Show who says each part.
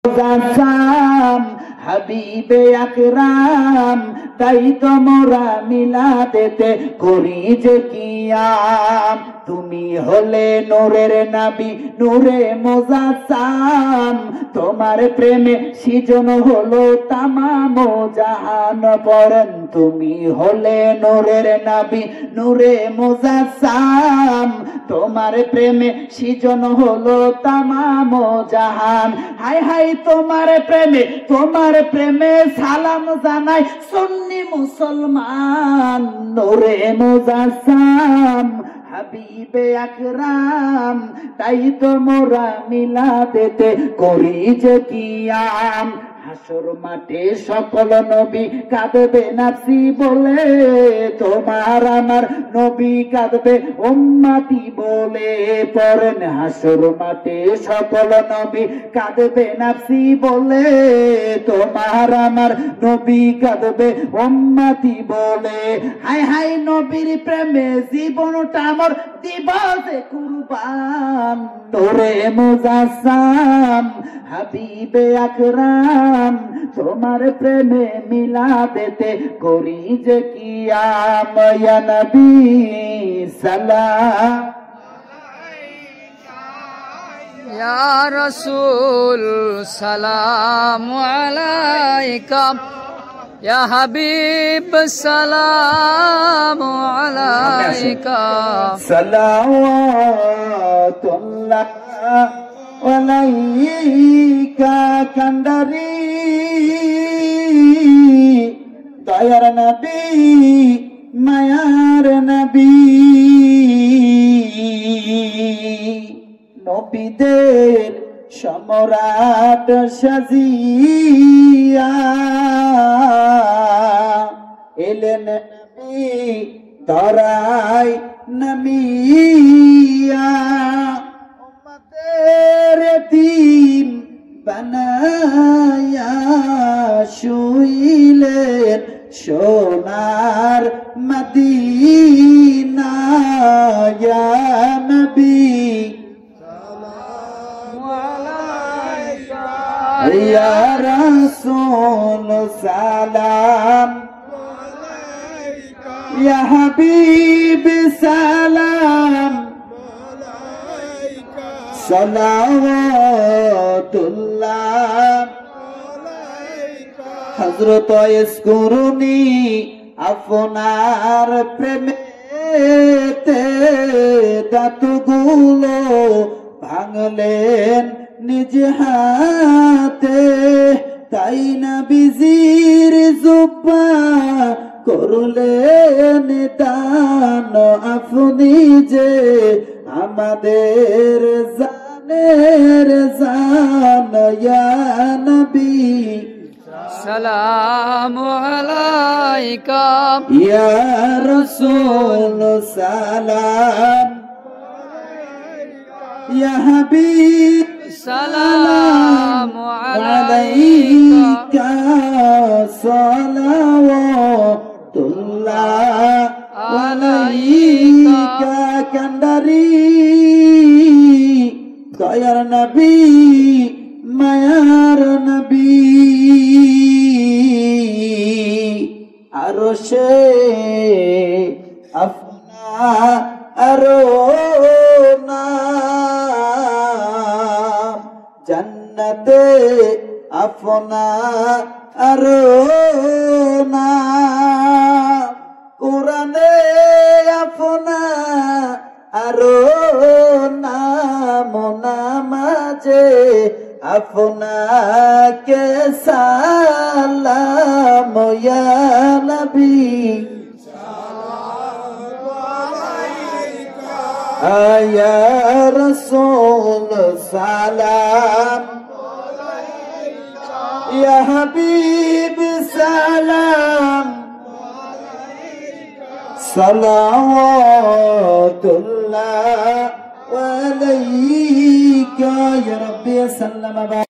Speaker 1: মুজাসসাম হাবিবে আকরাম, তাই তো মোরা মিলাদেতে করি যে কিয়াম। তুমি হলে নূরের নবী, নূরে মুজাসসাম, তোমার প্রেমে সৃজন হলো তামাম জাহান। পড়েন তুমি হলে নূরের নবী, নূরে মুজাসসাম, তোমার প্রেমে সৃজন হলো তামাম জাহান। হাই হাই তোমার প্রেমে সালাম জানাই সুন্নি মুসলমান। নূরে মুজাসসাম হাবিবে আকরাম, তাই তো মোরা মিলাদেতে করি যে কিয়াম। হাসর মাঠে সকল নবী কাঁদবে নাফসি বলে, তোমার আমার নবী কাঁদবে উম্মতি বলে। পড়েন হাসর মাঠে সকল নবী কাঁদবে নাফসি বলে, তোমার আমার নবী কাঁদবে উম্মতি বলে। হাই হাই নবীর প্রেমে জীবনটা আমার দিবসে কুরবান। তোরে মুজাসসাম হাবিবে আকরাম, তোমার প্রেমে মিলাদেতে করি যে কিয়াম। ইয়া নবী সালাম
Speaker 2: ইয়া রাসূল সালাম আলাইকা, ইয়া হাবিব সালাম আলাইকা।
Speaker 1: সালাওয়াতুল্লাহ আলাইকা কান্ডারি, দয়ার নবী মায়ার নবী। নবীদের সম্রাট সাজিয়া এলেন নবী ধরায় নামিয়া। উম্মতের এতিম বানায়া শুইলেন সোনার মদিনা। ইয়া নবী ইয়া রাসূল সালাম ইয়া হাবিব সালাম, সালাওয়াতুল্লাহ। হযরত ইসকুরুনি আপনার প্রেমেতে দাঁতগুলো ভাঙলেন নিজ হাতে, তাই নবীজির জুব্বা করলেন দান। আপনি যে আমাদের জানের জান। ইয়া নবী
Speaker 2: সালাম আলাইকা,
Speaker 1: ইয়া রাসূল সালাম, ইয়া হাবিব
Speaker 2: সালাম আলাইকা।
Speaker 1: সালাওয়াতুল্লাহ আলাইকা কান্ডারি, দয়ার নবী মায়ার নবী। আরশে আপনা আরো নাম, জান্নাতে আপনা আরো নাম, কোরআনে আপনা আরো নাম, নামাজে আপনাকে সালাম। ইয়া নবী ইয়া রাসূল সালাম, ইয়া হাবিব সালাম, সালাওয়াতুল্লাহ আলাইকা। ইয়া রাব্বি সাল্লাম।